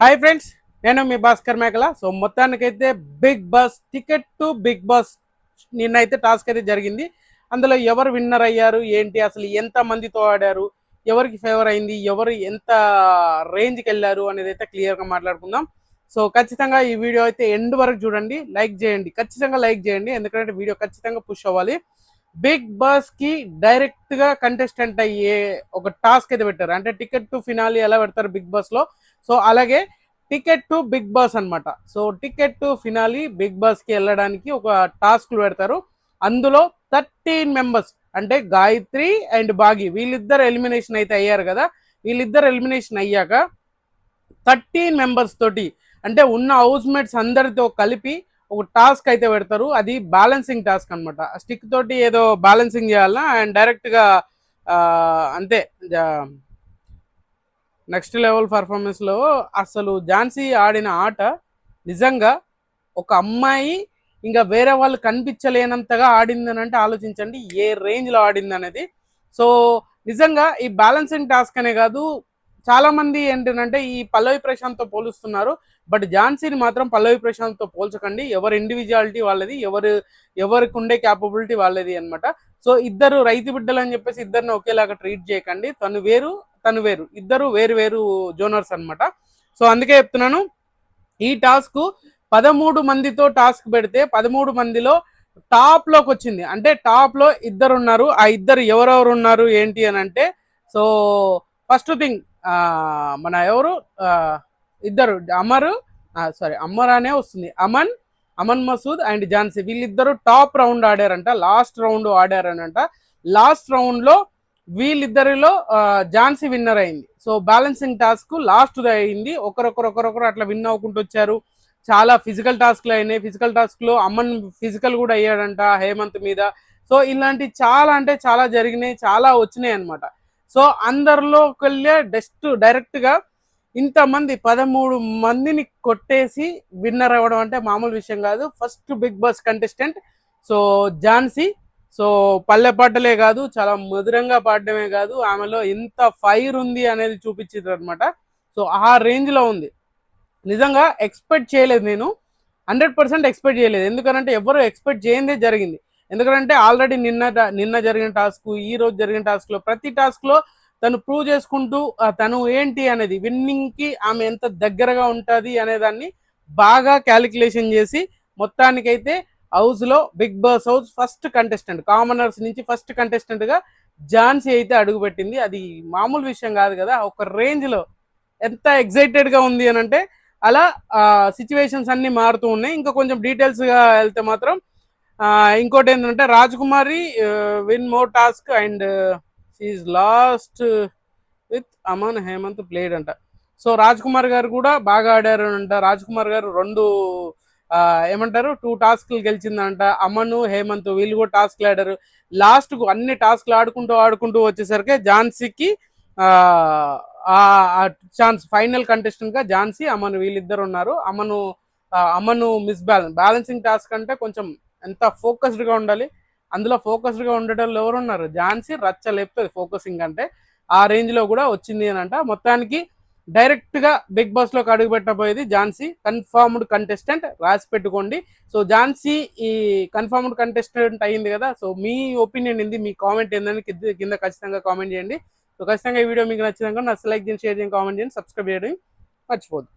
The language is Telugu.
హాయ్ ఫ్రెండ్స్, నేను మీ భాస్కర్ మేకల. సో మొత్తానికైతే Bigg Boss ticket to Bigg Boss నిన్నైతే టాస్క్ అయితే జరిగింది. అందులో ఎవరు విన్నర్ అయ్యారు, ఏంటి, అసలు ఎంత మందితో ఆడారు, ఎవరికి ఫేవర్ అయింది, ఎవరు ఎంత రేంజ్కి వెళ్ళారు అనేది అయితే క్లియర్గా మాట్లాడుకుందాం. సో ఖచ్చితంగా ఈ వీడియో అయితే ఎండ్ వరకు చూడండి, లైక్ చేయండి, ఖచ్చితంగా లైక్ చేయండి, ఎందుకంటే వీడియో ఖచ్చితంగా పుష్ అవ్వాలి. బిగ్ బాస్ కి డైరెక్ట్ గా కంటెస్టెంట్ అయ్యే ఒక టాస్క్ అయితే పెట్టారు. అంటే టికెట్ టు ఫినాలి ఎలా పెడతారు బిగ్ బాస్ లో, సో అలాగే టికెట్ టు బిగ్ బాస్ అనమాట. So ticket to finale Bigg Boss కి వెళ్ళడానికి ఒక టాస్క్లు పెడతారు. అందులో 13 మెంబర్స్, అంటే గాయత్రి అండ్ బాగి, వీళ్ళిద్దరు ఎలిమినేషన్ అయితే అయ్యారు కదా. వీళ్ళిద్దరు ఎలిమినేషన్ అయ్యాక 13 మెంబర్స్ తోటి, అంటే ఉన్న హౌస్ మేట్స్ అందరితో కలిపి ఒక టాస్క్ అయితే పెడతారు. అది బ్యాలెన్సింగ్ టాస్క్ అనమాట. స్టిక్ తోటి ఏదో బ్యాలెన్సింగ్ చేయాలన్నా అండ్ డైరెక్ట్ గా అంతే. నెక్స్ట్ లెవెల్ పర్ఫార్మెన్స్ లో అసలు ఝాన్సీ ఆడిన ఆట నిజంగా ఒక అమ్మాయి ఇంకా వేరే వాళ్ళు కనిపించలేనంతగా ఆడిందని అంటే ఆలోచించండి ఏ రేంజ్ లో ఆడింది అనేది. సో నిజంగా ఈ బ్యాలెన్సింగ్ టాస్క్ అనే కాదు, చాలా మంది ఏంటంటే ఈ పల్లవి ప్రశాంత్ తో పోలుస్తున్నారు. బట్ ఝాన్సీని మాత్రం పల్లవి ప్రశాంత్ తో పోల్చకండి. ఎవరి ఇండివిజువాలిటీ వాళ్ళది, ఎవరికి ఉండే క్యాపబిలిటీ వాళ్ళది అనమాట. సో ఇద్దరు రైతు బిడ్డలు అని చెప్పేసి ఇద్దరిని ఒకేలాగా ట్రీట్ చేయకండి. తను వేరు, ఇద్దరు వేరు వేరు జోనర్స్ అనమాట. సో అందుకే చెప్తున్నాను, ఈ టాస్క్ 13 మందితో టాస్క్ పెడితే 13 మందిలో టాప్ లోకి వచ్చింది. అంటే టాప్ లో ఇద్దరు ఉన్నారు. ఆ ఇద్దరు ఎవరెవరు ఉన్నారు ఏంటి అని అంటే, సో ఫస్ట్ థింగ్ మన ఎవరు ఇద్దరు అమర్, అమర్ అనే వస్తుంది, అమన్ మసూద్ అండ్ ఝాన్సీ, వీళ్ళిద్దరు టాప్ రౌండ్ ఆడారంట, లాస్ట్ రౌండ్ ఆడారనంట. లాస్ట్ రౌండ్ లో వీళ్ళిద్దరిలో ఝాన్సీ విన్నర్ అయింది. సో బ్యాలెన్సింగ్ టాస్క్ లాస్ట్ అయింది. ఒకరొకరు అట్లా విన్ అవ్వకుంటూ వచ్చారు. చాలా ఫిజికల్ టాస్క్లు అయినాయి. ఫిజికల్ టాస్క్ లో అమ్మన్ ఫిజికల్ కూడా అయ్యాడంట హేమంత్ మీద. సో ఇలాంటి చాలా అంటే చాలా జరిగినాయి, చాలా వచ్చినాయి అనమాట. సో అందరిలోకి వెళ్ళే డైరెక్ట్ గా ఇంతమంది 13 మందిని కొట్టేసి విన్నర్ అవ్వడం అంటే మామూలు విషయం కాదు. First Bigg Boss contestant so Jhansi. So పల్లె పాటలే కాదు, చాలా మధురంగా పాడడమే కాదు, ఆమెలో ఎంత ఫైర్ ఉంది అనేది చూపించారు అనమాట. సో ఆ రేంజ్ లో ఉంది. నిజంగా ఎక్స్పెక్ట్ చేయలేదు నేను, 100% ఎక్స్పెక్ట్ చేయలేదు. ఎందుకంటే ఎవరు ఎక్స్పెక్ట్ చేయందే జరిగింది. ఎందుకంటే ఆల్రెడీ నిన్న జరిగిన టాస్క్, ఈ రోజు జరిగిన టాస్క్ లో ప్రతి టాస్క్ లో తను ప్రూవ్ చేసుకుంటూ తను ఏంటి అనేది, విన్నింగ్ కి ఆమె ఎంత దగ్గరగా ఉంటుంది అనేదాన్ని బాగా క్యాలిక్యులేషన్ చేసి మొత్తానికైతే హౌస్ లో Bigg Boss house first contestant, commoners నుంచి ఫస్ట్ కంటెస్టెంట్ గా ఝాన్సీ అయితే అడుగుపెట్టింది. అది మామూలు విషయం కాదు కదా. ఒక రేంజ్ లో ఎంత ఎక్సైటెడ్ గా ఉంది అని అంటే అలా సిచ్యువేషన్స్ అన్ని మారుతూ ఉన్నాయి. ఇంకా కొంచెం డీటెయిల్స్ గా వెళ్తే మాత్రం ఇంకోటి ఏంటంటే Rajkumari win more task and she lost with Aman Hemanth played అంట. సో రాజ్ కుమార్ గారు కూడా బాగా ఆడారు అంట. రాజ్ కుమార్ గారు ఏమంటారు 2 టాస్క్లు గెలిచిందంట. అమను హేమంత్ వీళ్ళు కూడా టాస్క్లు ఆడారు. లాస్ట్ కు అన్ని టాస్క్లు ఆడుకుంటూ వచ్చేసరికి ఝాన్సీకి ఆ ఛాన్స్, ఫైనల్ కంటెస్టెంట్ గా ఝాన్సీ అమను వీళ్ళిద్దరు ఉన్నారు. అమను బ్యాలెన్సింగ్ టాస్క్ అంటే కొంచెం ఎంత ఫోకస్డ్ గా ఉండాలి. అందులో ఫోకస్డ్ గా ఉండటం ఎవరున్నారు, ఝాన్సీ రచ్చ లేపుతుంది ఫోకసింగ్ అంటే. ఆ రేంజ్ లో కూడా వచ్చింది అని అంట. మొత్తానికి డైరెక్ట్ గా బిగ్ బాస్ లోకి అడుగు పెట్టబోయేది ఝాన్సీ, కన్ఫర్మ్డ్ కంటెస్టెంట్, రాసి పెట్టుకోండి. సో ఝాన్సీ ఈ కన్ఫర్మ్డ్ కంటెస్టెంట్ అయింది కదా. సో మీ ఒపీనియన్ ఏంది, మీ కామెంట్ ఏందని కింద ఖచ్చితంగా కామెంట్ చేయండి. సో ఖచ్చితంగా ఈ వీడియో మీకు నచ్చినాక నా లైక్ చేయండి, షేర్ చేయండి, కామెంట్ చేయండి, సబ్స్క్రైబ్ చేయడం మర్చిపోద్దు.